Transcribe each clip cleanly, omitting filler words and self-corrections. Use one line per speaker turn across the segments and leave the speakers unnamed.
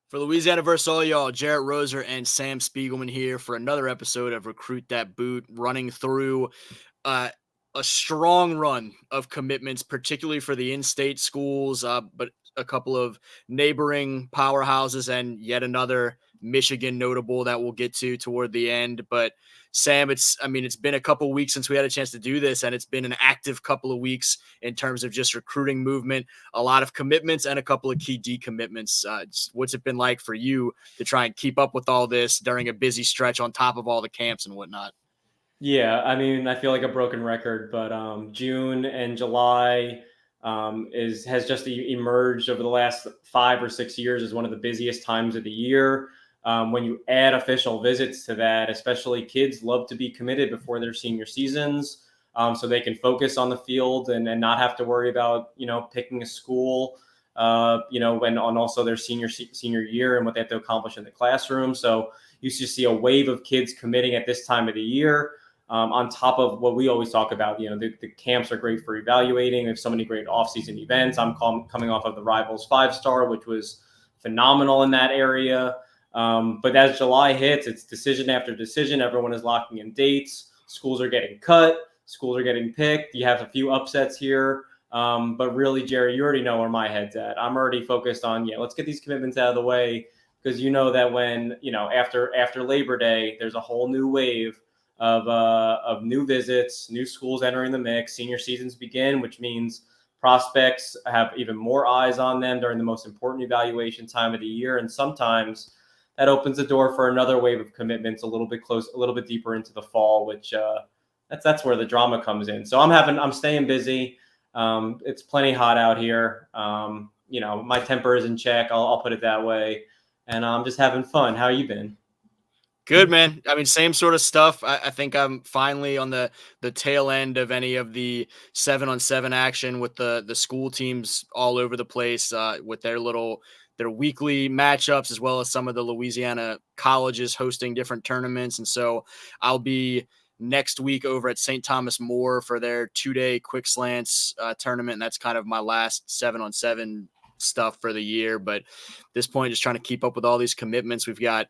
For Louisiana versus all y'all, Jarrett Roser and Sam Spiegelman here for another episode of Recruit Dat Boot, running through uh, a strong run of commitments, particularly for the in-state schools, but a couple of neighboring powerhouses and yet another Michigan notable that we'll get to toward the end. But Sam, it's been a couple weeks since we had a chance to do this, and it's been an active couple of weeks in terms of just recruiting movement, a lot of commitments and a couple of key decommitments. What's it been like for you to try and keep up with all this during a busy stretch on top of all the camps and whatnot?
Yeah, I feel like a broken record, but June and July has just emerged over the last 5 or 6 years as one of the busiest times of the year. When you add official visits to that, especially kids love to be committed before their senior seasons, so they can focus on the field and not have to worry about picking a school, when on also their senior year and what they have to accomplish in the classroom. So you should see a wave of kids committing at this time of the year. On top of what we always talk about, the camps are great for evaluating. There's so many great off-season events. I'm coming off of the Rivals 5-star, which was phenomenal in that area. But as July hits, it's decision after decision. Everyone is locking in dates. Schools are getting cut. Schools are getting picked. You have a few upsets here. But really, Jerry, you already know where my head's at. I'm already focused on, let's get these commitments out of the way, because that when, after Labor Day, there's a whole new wave of new visits, new schools entering the mix. Senior seasons begin, which means prospects have even more eyes on them during the most important evaluation time of the year. And sometimes that opens the door for another wave of commitments a little bit deeper into the fall, which that's where the drama comes in. So I'm staying busy. It's plenty hot out here. My temper is in check. I'll put it that way. And I'm just having fun. How you been?
Good, man. Same sort of stuff. I think I'm finally on the tail end of any of the 7-on-7 action with the school teams all over the place with their weekly matchups, as well as some of the Louisiana colleges hosting different tournaments. And so I'll be next week over at St. Thomas More for their 2-day quick slants tournament. And that's kind of my last 7-on-7 stuff for the year. But at this point, just trying to keep up with all these commitments. We've got,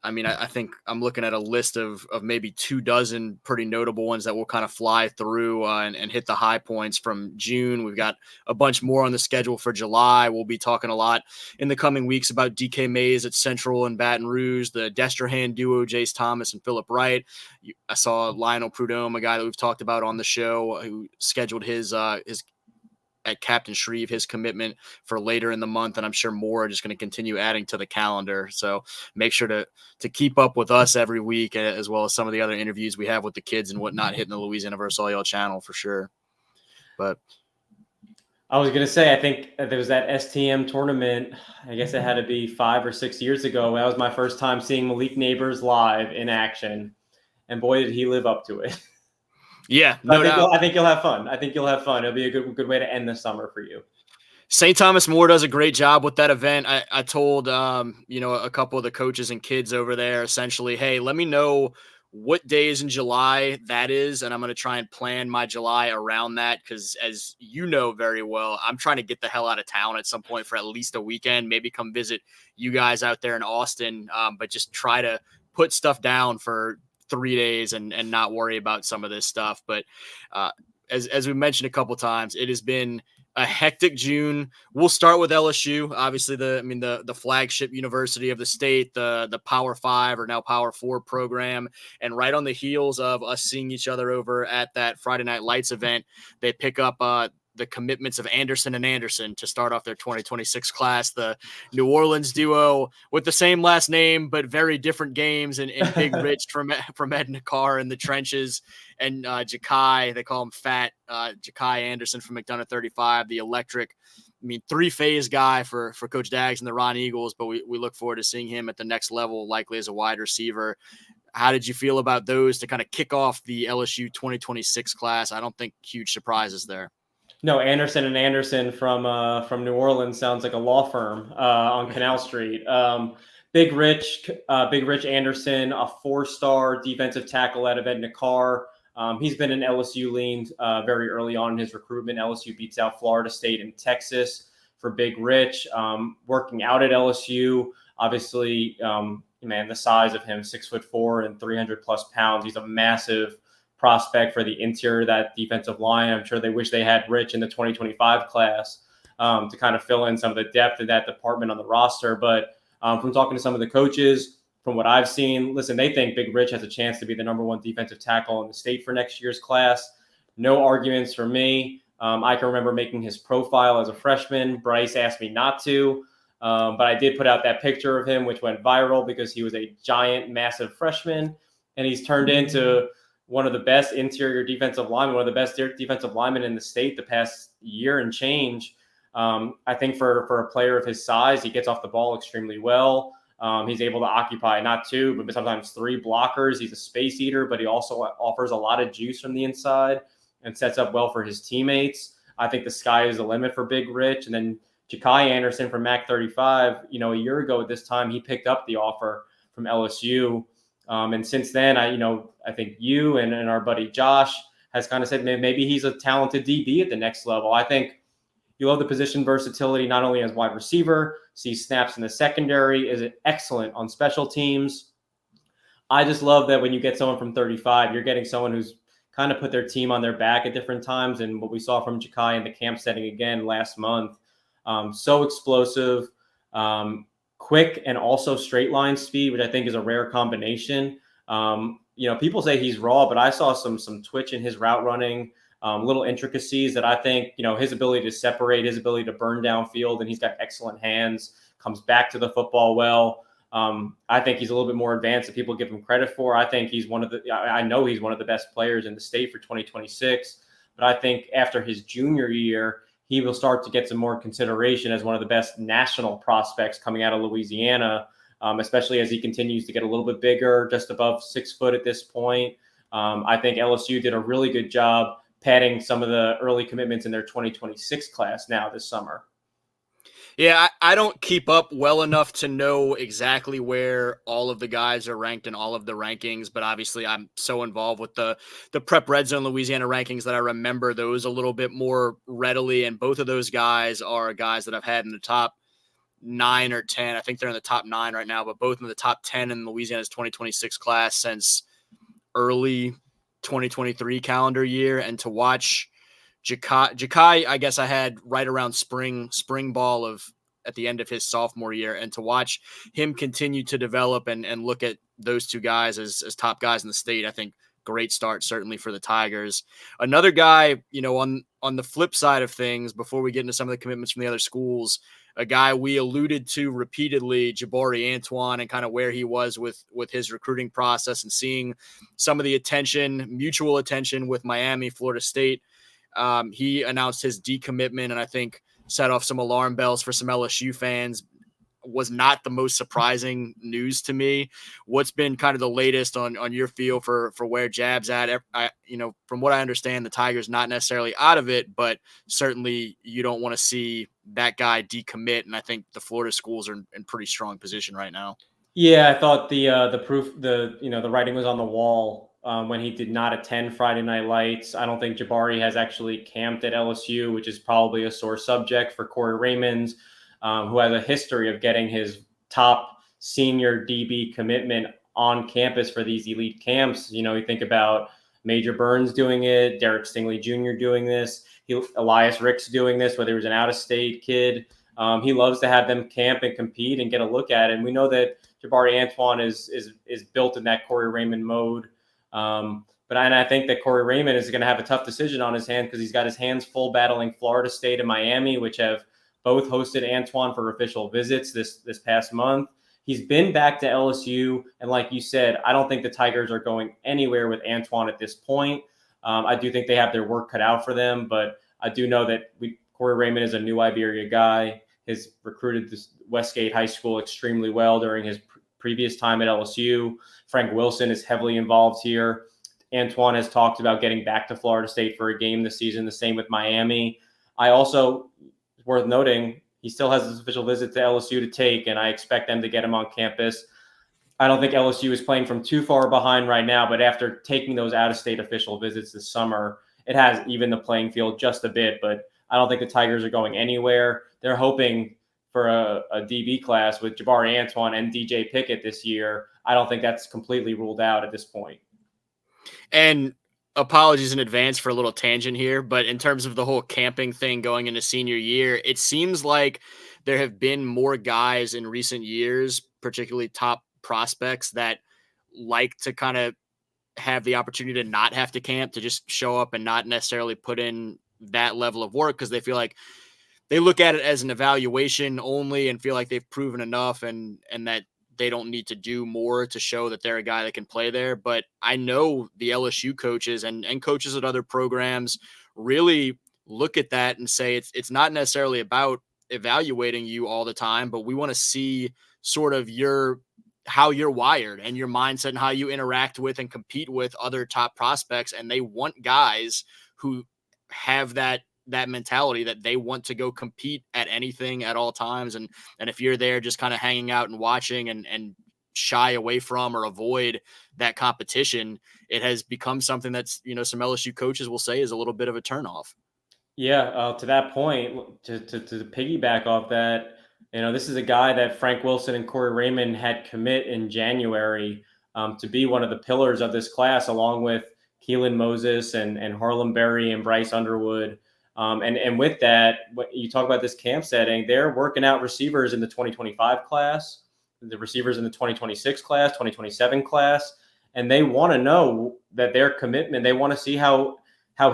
I think I'm looking at a list of maybe 24 pretty notable ones that will kind of fly through and hit the high points from June. We've got a bunch more on the schedule for July. We'll be talking a lot in the coming weeks about DK Mays at Central and Baton Rouge, the Destrehan duo, Jace Thomas and Phillip Wright. I saw Lionel Prudhomme, a guy that we've talked about on the show, who scheduled his at Captain Shreve, his commitment for later in the month. And I'm sure more are just going to continue adding to the calendar. So make sure to keep up with us every week, as well as some of the other interviews we have with the kids and whatnot hitting the Louisiana versus all y'all channel for sure. But
I was going to say, I think there was that STM tournament. I guess it had to be 5 or 6 years ago. That was my first time seeing Malik Neighbors live in action. And boy, did he live up to it.
Yeah, no doubt.
I think you'll have fun. It'll be a good way to end the summer for you.
St. Thomas More does a great job with that event. I told a couple of the coaches and kids over there essentially, hey, let me know what days in July that is, and I'm going to try and plan my July around that, because as you know very well, I'm trying to get the hell out of town at some point for at least a weekend, maybe come visit you guys out there in Austin, but just try to put stuff down for 3 days and not worry about some of this stuff. But as we mentioned a couple times, it has been a hectic June. We'll start with LSU, obviously the flagship university of the state, the Power 5 or now Power 4 program. And right on the heels of us seeing each other over at that Friday Night Lights event, they pick up the commitments of Anderson and Anderson to start off their 2026 class, the New Orleans duo with the same last name, but very different games, and Big Rich from Edna Carr in the trenches, and Ja'Kai, they call him Fat, Ja'Kai Anderson from McDonough 35, the electric, three-phase guy for Coach Daggs and the Ron Eagles, but we look forward to seeing him at the next level, likely as a wide receiver. How did you feel about those to kind of kick off the LSU 2026 class? I don't think huge surprises there.
No, Anderson and Anderson from New Orleans sounds like a law firm on Canal Street. Big Rich Anderson, a 4-star defensive tackle out of Edna Carr. He's been an LSU leaned very early on in his recruitment. LSU beats out Florida State and Texas for Big Rich. Working out at LSU, Obviously, man, the size of him, 6'4" and 300+ pounds. He's a massive prospect for the interior of that defensive line. I'm sure they wish they had Rich in the 2025 class to kind of fill in some of the depth of that department on the roster. But from talking to some of the coaches, from what I've seen, listen, they think Big Rich has a chance to be the #1 defensive tackle in the state for next year's class. No arguments for me. I can remember making his profile as a freshman. Bryce asked me not to, but I did put out that picture of him, which went viral because he was a giant, massive freshman, and he's turned into one of the best interior defensive linemen, one of the best defensive linemen in the state the past year and change. I think for a player of his size, he gets off the ball extremely well. He's able to occupy not 2, but sometimes 3 blockers. He's a space eater, but he also offers a lot of juice from the inside and sets up well for his teammates. I think the sky is the limit for Big Rich. And then Ja'Kai Anderson from MAC 35, a year ago at this time, he picked up the offer from LSU. And since then, I think you and our buddy Josh has kind of said maybe he's a talented DB at the next level. I think you love the position versatility, not only as wide receiver, sees snaps in the secondary, is excellent on special teams. I just love that when you get someone from 35, you're getting someone who's kind of put their team on their back at different times. And what we saw from Ja'Kai in the camp setting again last month, so explosive, quick, and also straight line speed, which I think is a rare combination. People say he's raw, but I saw some twitch in his route running, little intricacies that I think, his ability to separate, his ability to burn downfield, and he's got excellent hands, comes back to the football well. I think he's a little bit more advanced than people give him credit for. I think I know he's one of the best players in the state for 2026, but I think after his junior year, he will start to get some more consideration as one of the best national prospects coming out of Louisiana, especially as he continues to get a little bit bigger, just above 6 foot at this point. I think LSU did a really good job padding some of the early commitments in their 2026 class now this summer.
Yeah, I don't keep up well enough to know exactly where all of the guys are ranked in all of the rankings, but obviously I'm so involved with the Prep Red Zone Louisiana rankings that I remember those a little bit more readily, and both of those guys are guys that I've had in the top 9 or 10. I think they're in the top 9 right now, but both in the top 10 in Louisiana's 2026 class since early 2023 calendar year. And to watch Ja'Kai, I guess I had right around spring ball of at the end of his sophomore year, and to watch him continue to develop and look at those two guys as top guys in the state, I think great start certainly for the Tigers. Another guy, on the flip side of things, before we get into some of the commitments from the other schools, a guy we alluded to repeatedly, Jabari Antoine, and kind of where he was with his recruiting process and seeing some of the mutual attention with Miami, Florida State. He announced his decommitment, and I think set off some alarm bells for some LSU fans. Was not the most surprising news to me. What's been kind of the latest on your feel for where Jab's at? From what I understand, the Tigers not necessarily out of it, but certainly you don't want to see that guy decommit. And I think the Florida schools are in pretty strong position right now.
Yeah, I thought the proof, the writing was on the wall when he did not attend Friday Night Lights. I don't think Jabari has actually camped at LSU, which is probably a sore subject for Corey Raymond, who has a history of getting his top senior DB commitment on campus for these elite camps. You think about Major Burns doing it, Derek Stingley Jr. doing this, Elias Ricks doing this, whether he was an out-of-state kid. He loves to have them camp and compete and get a look at it. And we know that Jabari Antoine is built in that Corey Raymond mode. But I think that Corey Raymond is going to have a tough decision on his hand because he's got his hands full battling Florida State and Miami, which have both hosted Antoine for official visits this past month. He's been back to LSU, and like you said, I don't think the Tigers are going anywhere with Antoine at this point. I do think they have their work cut out for them, but I do know that Corey Raymond is a New Iberia guy. Has recruited this Westgate High School extremely well during his previous time at LSU. Frank Wilson is heavily involved here. Antoine has talked about getting back to Florida State for a game this season, the same with Miami. I also, worth noting, he still has his official visit to LSU to take, and I expect them to get him on campus. I don't think LSU is playing from too far behind right now, but after taking those out-of-state official visits this summer, it has evened the playing field just a bit, but I don't think the Tigers are going anywhere. They're hoping for a DB class with Jabari Antoine and DJ Pickett this year, I don't think that's completely ruled out at this point.
And apologies in advance for a little tangent here, but in terms of the whole camping thing going into senior year, it seems like there have been more guys in recent years, particularly top prospects, that like to kind of have the opportunity to not have to camp, to just show up and not necessarily put in that level of work because they feel like they look at it as an evaluation only and feel like they've proven enough and that they don't need to do more to show that they're a guy that can play there. But I know the LSU coaches and coaches at other programs really look at that and say it's not necessarily about evaluating you all the time, but we want to see sort of how you're wired and your mindset and how you interact with and compete with other top prospects. And they want guys who have that mentality that they want to go compete at anything at all times. And if you're there just kind of hanging out and watching and shy away from or avoid that competition, it has become something that's, some LSU coaches will say is a little bit of a turnoff.
Yeah, to that point, to piggyback off that, this is a guy that Frank Wilson and Corey Raymond had commit in January to be one of the pillars of this class, along with Keelan Moses and Harlem Berry and Bryce Underwood. And with that, what you talk about this camp setting, they're working out receivers in the 2025 class, the receivers in the 2026 class, 2027 class, and they want to know that their commitment, they want to see how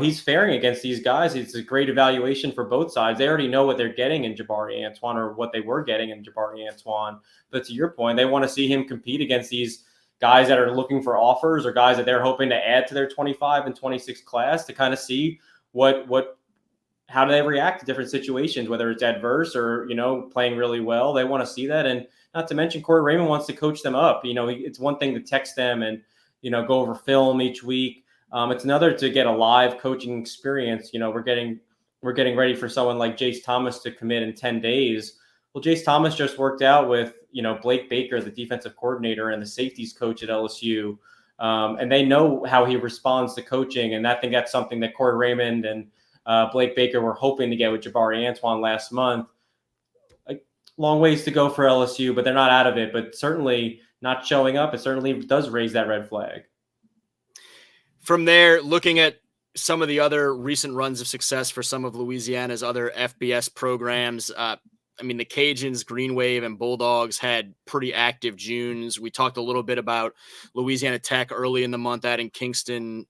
he's faring against these guys. It's a great evaluation for both sides. They already know what they're getting in Jabari Antoine or what they were getting in Jabari Antoine. But to your point, they want to see him compete against these guys that are looking for offers or guys that they're hoping to add to their 25 and 26 class to kind of see how do they react to different situations, whether it's adverse or, playing really well. They want to see that. And not to mention Corey Raymond wants to coach them up. It's one thing to text them and, go over film each week. It's another to get a live coaching experience. We're getting ready for someone like Jace Thomas to commit in 10 days. Well, Jace Thomas just worked out with, Blake Baker, the defensive coordinator and the safeties coach at LSU. And they know how he responds to coaching. And I think that's something that Corey Raymond and Blake Baker were hoping to get with Jabari Antoine last month. A long ways to go for LSU, but they're not out of it. But certainly not showing up, it certainly does raise that red flag.
From there, looking at some of the other recent runs of success for some of Louisiana's other FBS programs, the Cajuns, Green Wave, and Bulldogs had pretty active Junes. We talked a little bit about Louisiana Tech early in the month, adding Kingston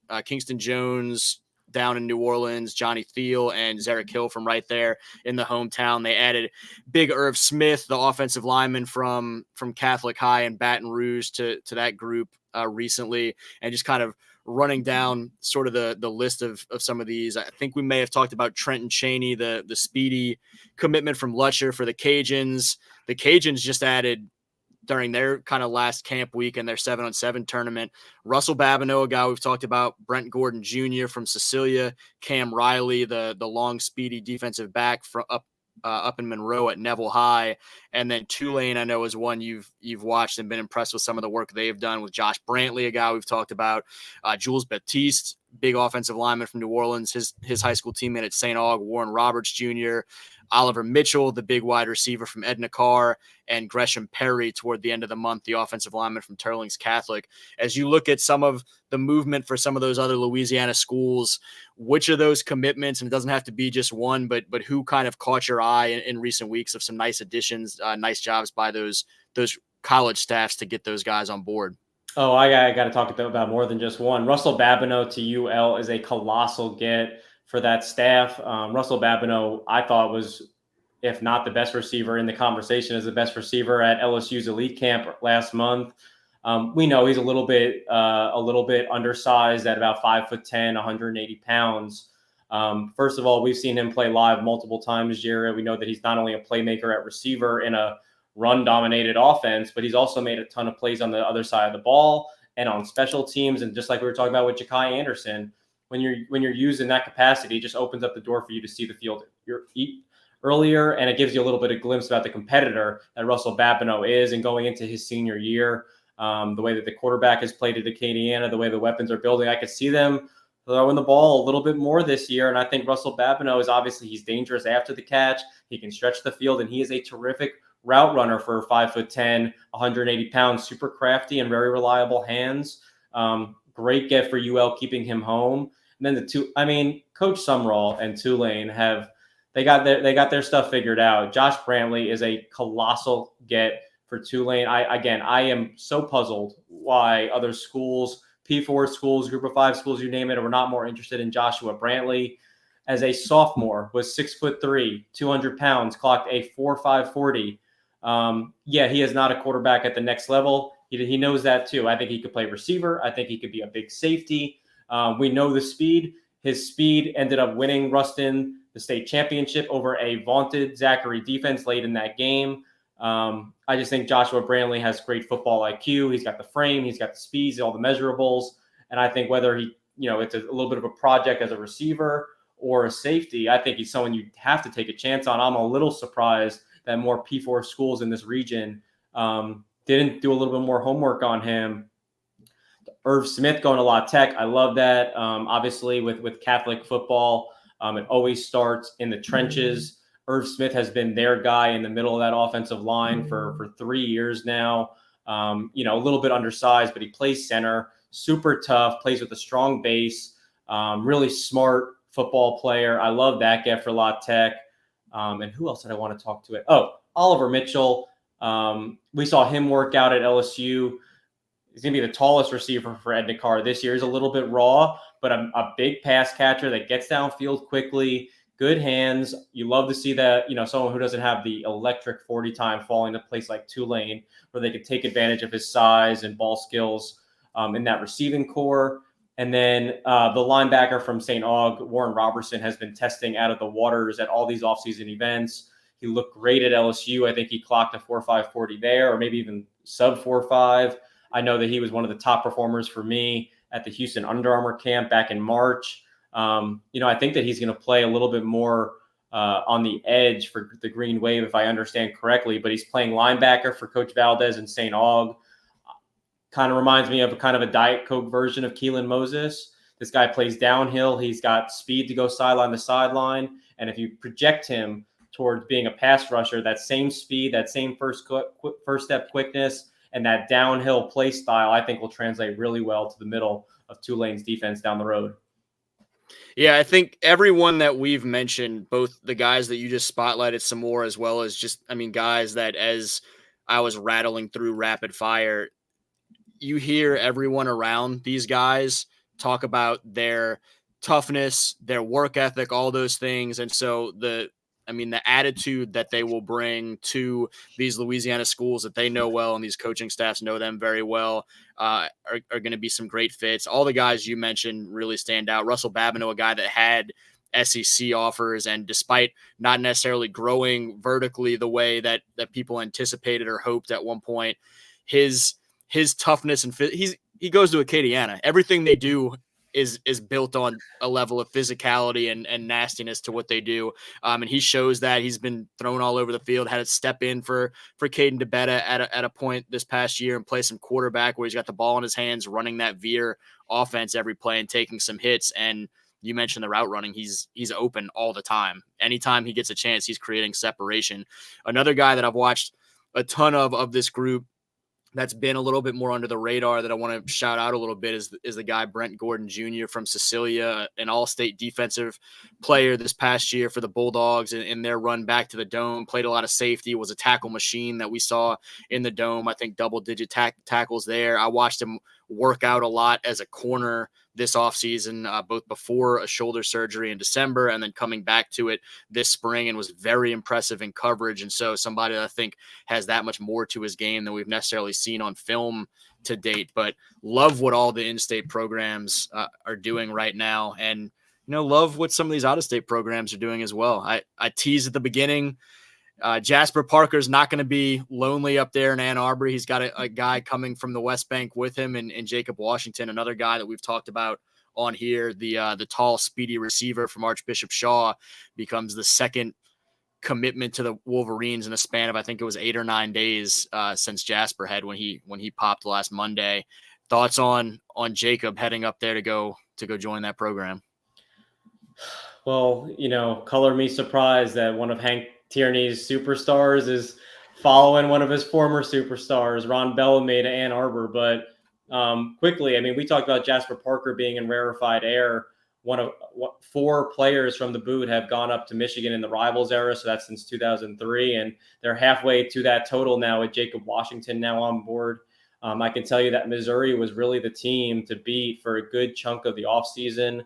Jones down in New Orleans, Johnny Thiel, and Zarek Hill from right there in the hometown. They added Big Irv Smith, the offensive lineman from Catholic High in Baton Rouge, to that group recently, and just kind of running down sort of the list of some of these. I think we may have talked about Trenton Cheney, the speedy commitment from Lutcher for the Cajuns. The Cajuns just added during their kind of last camp week and their 7-on-7 tournament, Russell Babineau, a guy we've talked about, Brent Gordon Jr. from Cecilia, Cam Riley, the long, speedy defensive back from up in Monroe at Neville High, and then Tulane, I know, is one you've watched and been impressed with some of the work they've done with Josh Brantley, a guy we've talked about, Jules Baptiste, big offensive lineman from New Orleans, his high school teammate at St. Aug, Warren Roberts Jr., Oliver Mitchell, the big wide receiver from Edna Carr, and Gresham Perry toward the end of the month, the offensive lineman from Turlings Catholic. As you look at some of the movement for some of those other Louisiana schools, which of those commitments, and it doesn't have to be just one, but who kind of caught your eye in recent weeks of some nice additions, nice jobs by those college staffs to get those guys on board?
Oh, I got to talk about more than just one. Russell Babineau to UL is a colossal get for that staff. Russell Babineau, I thought, was, if not the best receiver in the conversation, as the best receiver at LSU's elite camp last month. We know he's a little bit undersized at about 5'10", 180 pounds. First of all, we've seen him play live multiple times, Jared. We know that he's not only a playmaker at receiver in a run-dominated offense, but he's also made a ton of plays on the other side of the ball and on special teams. And just like we were talking about with Ja'Kai Anderson, when you're used in that capacity, it just opens up the door for you to see the field earlier, and it gives you a little bit of glimpse about the competitor that Russell Babineau is, and going into his senior year, the way that the quarterback has played at Acadiana, the way the weapons are building, I could see them throwing the ball a little bit more this year. And I think Russell Babineau is obviously, he's dangerous after the catch. He can stretch the field, and he is a terrific route runner for 5'10", 180 pounds, super crafty and very reliable hands. Great get for UL keeping him home. And then Coach Sumrall and Tulane they got their stuff figured out. Josh Brantley is a colossal get for Tulane. I am so puzzled why other schools, P4 schools, Group of 5 schools, you name it, were not more interested in Joshua Brantley. As a sophomore, was 6'3", 200 pounds, clocked a 4.5 40. He is not a quarterback at the next level. He knows that too. I think he could play receiver. I think he could be a big safety. We know the speed. His speed ended up winning Ruston the state championship over a vaunted Zachary defense late in that game. I just think Joshua Brantley has great football IQ. He's got the frame, he's got the speeds, all the measurables. And I think whether it's a little bit of a project as a receiver or a safety, I think he's someone you have to take a chance on. I'm a little surprised that more P4 schools in this region didn't do a little bit more homework on him. Irv Smith going to LaTech. I love that. Obviously, with Catholic football, it always starts in the trenches. Irv Smith has been their guy in the middle of that offensive line for 3 years now. A little bit undersized, but he plays center, super tough, plays with a strong base, really smart football player. I love that guy for LaTech. And who else did I want to talk to it? Oh, Oliver Mitchell. We saw him work out at LSU. He's going to be the tallest receiver for Ed Nicar this year. He's a little bit raw, but a big pass catcher that gets downfield quickly, good hands. You love to see that, someone who doesn't have the electric 40 time falling to a place like Tulane, where they could take advantage of his size and ball skills in that receiving core. And then the linebacker from St. Aug, Warren Robertson, has been testing out of the waters at all these offseason events. He looked great at LSU. I think he clocked a 4.5 40 there, or maybe even sub 4.5. I know that he was one of the top performers for me at the Houston Under Armour camp back in March. I think that he's going to play a little bit more on the edge for the Green Wave, if I understand correctly, but he's playing linebacker for Coach Valdez in St. Aug. Kind of reminds me of a Diet Coke version of Keelan Moses. This guy plays downhill. He's got speed to go sideline to sideline. And if you project him towards being a pass rusher, that same speed, that same first step quickness, and that downhill play style, I think will translate really well to the middle of Tulane's defense down the road.
Yeah, I think everyone that we've mentioned, both the guys that you just spotlighted some more, as well as guys that, as I was rattling through rapid fire, you hear everyone around these guys talk about their toughness, their work ethic, all those things. And so the attitude that they will bring to these Louisiana schools that they know well, and these coaching staffs know them very well, are going to be some great fits. All the guys you mentioned really stand out. Russell Babineau, a guy that had SEC offers, and despite not necessarily growing vertically the way that people anticipated or hoped at one point, his toughness and he goes to Acadiana. Everything they do is built on a level of physicality and nastiness to what they do. And he shows that. He's been thrown all over the field, had to step in for Caden DeBetta at a point this past year and play some quarterback where he's got the ball in his hands, running that veer offense every play and taking some hits. And you mentioned the route running. He's open all the time. Anytime he gets a chance, he's creating separation. Another guy that I've watched a ton of this group that's been a little bit more under the radar that I want to shout out a little bit is the guy Brent Gordon Jr. from Cecilia, an all-state defensive player this past year for the Bulldogs in their run back to the Dome, played a lot of safety, was a tackle machine that we saw in the Dome. I think double-digit tackles there. I watched him work out a lot as a corner this offseason, both before a shoulder surgery in December and then coming back to it this spring, and was very impressive in coverage. And so somebody that I think has that much more to his game than we've necessarily seen on film to date. But love what all the in-state programs are doing right now, and love what some of these out-of-state programs are doing as well. I teased at the beginning, Jasper Parker's not going to be lonely up there in Ann Arbor. He's got a guy coming from the West Bank with him, and Jacob Washington, another guy that we've talked about on here, the tall, speedy receiver from Archbishop Shaw, becomes the second commitment to the Wolverines in a span of, I think it was 8 or 9 days since Jasper had when he popped last Monday. Thoughts on Jacob heading up there to go to go join that program?
Well, color me surprised that one of Hank Tierney's superstars is following one of his former superstars, Ron Bellamy, to Ann Arbor. But quickly, I mean, we talked about Jasper Parker being in rarefied air. Four players from the Boot have gone up to Michigan in the Rivals era, so that's since 2003, and they're halfway to that total now with Jacob Washington now on board. I can tell you that Missouri was really the team to beat for a good chunk of the offseason.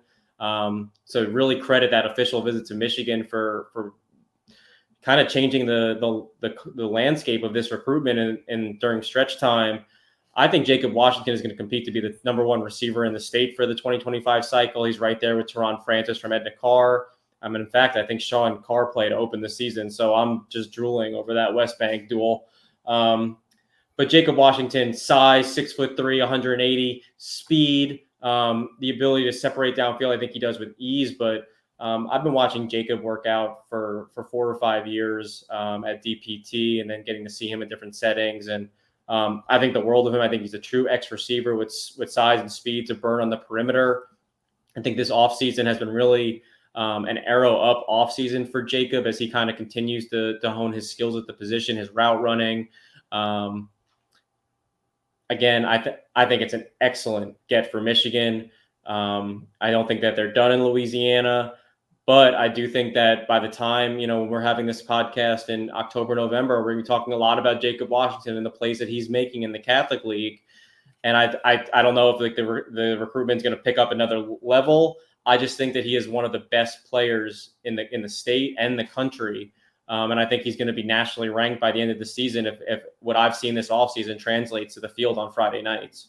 So really credit that official visit to Michigan for kind of changing the landscape of this recruitment and during stretch time. I think Jacob Washington is going to compete to be the number one receiver in the state for the 2025 cycle. He's right there with Teron Francis from Edna Carr. In fact, I think Sean Carr played to open the season, so I'm just drooling over that West Bank duel. But Jacob Washington, size, 6'3", 180, speed, the ability to separate downfield, I think he does with ease. But I've been watching Jacob work out for 4 or 5 years at DPT, and then getting to see him in different settings. And I think the world of him. I think he's a true X receiver with size and speed to burn on the perimeter. I think this offseason has been really an arrow up offseason for Jacob as he kind of continues to hone his skills at the position, his route running. Again, I think it's an excellent get for Michigan. I don't think that they're done in Louisiana, but I do think that by the time, when we're having this podcast in October, November, we're going to be talking a lot about Jacob Washington and the plays that he's making in the Catholic League. And I don't know if the recruitment is going to pick up another level. I just think that he is one of the best players in the state and the country. And I think he's going to be nationally ranked by the end of the season if what I've seen this offseason translates to the field on Friday nights.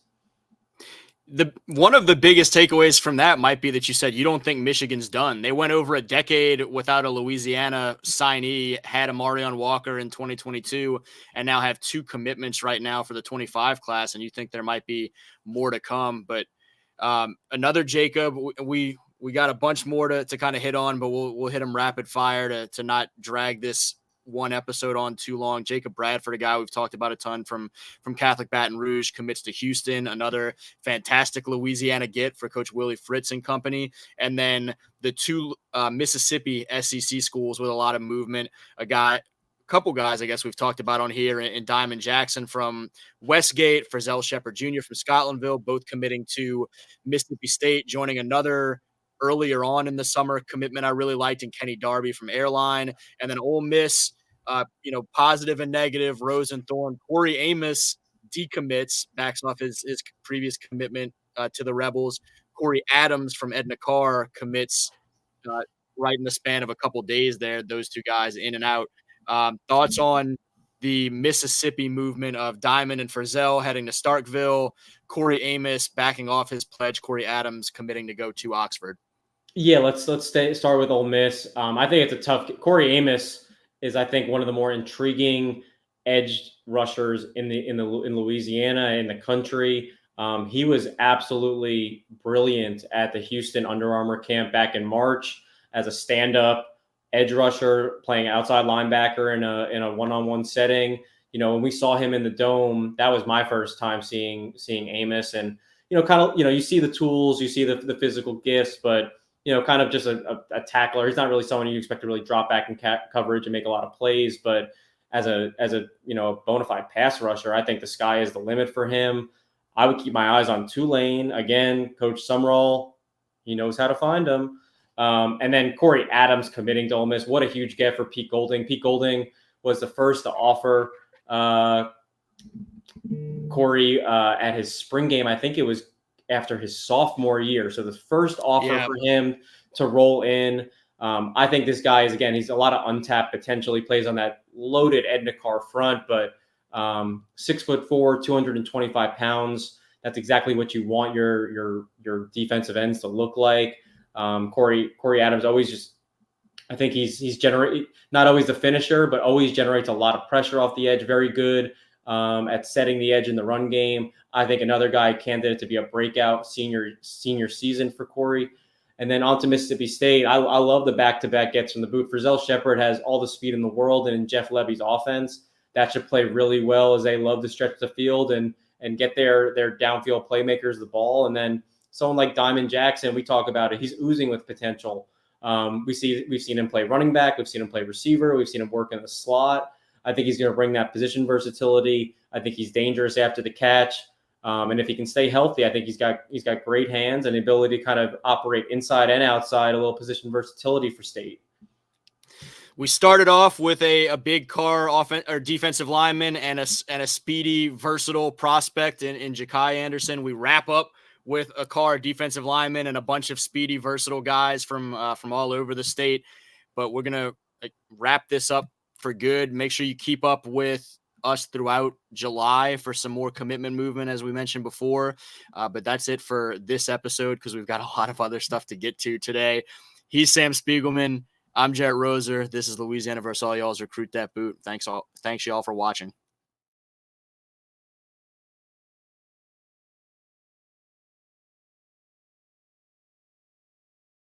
One of the biggest takeaways from that might be that you said you don't think Michigan's done. They went over a decade without a Louisiana signee, had a Marion Walker in 2022, and now have 2 commitments right now for the 25 class, and you think there might be more to come. But another Jacob, we got a bunch more to kind of hit on, but we'll hit them rapid fire to not drag this one episode on too long. Jacob Bradford, a guy we've talked about a ton from Catholic Baton Rouge, commits to Houston, another fantastic Louisiana get for Coach Willie Fritz and company. And then the 2 Mississippi SEC schools with a lot of movement, couple guys, I guess we've talked about on here in Diamond Jackson from Westgate, Frizzell Shepard Jr. from Scotlandville, both committing to Mississippi State, joining another earlier on in the summer commitment I really liked in Kenny Darby from Airline. And then Ole Miss, positive and negative, Rose and Thorn. Corey Amos decommits, backs off his previous commitment to the Rebels. Corey Adams from Edna Carr commits right in the span of a couple days there, those 2 guys in and out. Thoughts on the Mississippi movement of Diamond and Frizzell heading to Starkville, Corey Amos backing off his pledge, Corey Adams committing to go to Oxford?
Yeah, let's start with Ole Miss. I think it's a tough. Corey Amos is, I think, one of the more intriguing edge rushers in Louisiana, in the country. He was absolutely brilliant at the Houston Under Armour camp back in March as a stand-up edge rusher, playing outside linebacker in a one-on-one setting. When we saw him in the Dome, that was my first time seeing Amos, and you see the tools, you see the physical gifts, but kind of just a tackler. He's not really someone you expect to really drop back in coverage and make a lot of plays, but as a bona fide pass rusher, I think the sky is the limit for him. I would keep my eyes on Tulane. Again, Coach Sumrall, he knows how to find them. And then Corey Adams committing to Ole Miss. What a huge get for Pete Golding. Pete Golding was the first to offer Corey at his spring game. I think it was after his sophomore year. So the first offer for him to roll in. I think this guy is, again, he's a lot of untapped potential. He plays on that loaded Edna Carr front, but 6'4", 225 pounds. That's exactly what you want your defensive ends to look like. Corey Adams always I think he's not always the finisher, but always generates a lot of pressure off the edge. Very good at setting the edge in the run game. I think another guy candidate to be a breakout senior season for Corey. And then on to Mississippi State. I love the back-to-back gets from the Boot. Frizzell Shepard has all the speed in the world, and in Jeff Levy's offense, that should play really well as they love to stretch the field and get their downfield playmakers the ball. And then Someone like Diamond Jackson, we talk about it. He's oozing with potential. We've seen him play running back. We've seen him play receiver. We've seen him work in the slot. I think he's going to bring that position versatility. I think he's dangerous after the catch. And if he can stay healthy, I think he's got great hands and the ability to kind of operate inside and outside, a little position versatility for State.
We started off with a big car defensive lineman and a speedy, versatile prospect in Ja'Kai Anderson. We wrap up with a car defensive lineman and a bunch of speedy, versatile guys from all over the state. But we're gonna wrap this up for good. Make sure you keep up with us throughout July for some more commitment movement, as we mentioned before. But that's it for this episode because we've got a lot of other stuff to get to today. He's Sam Spiegelman. I'm Jarrett Roser. This is Louisiana versus all y'all's Recruit Dat Boot. Thanks y'all for watching.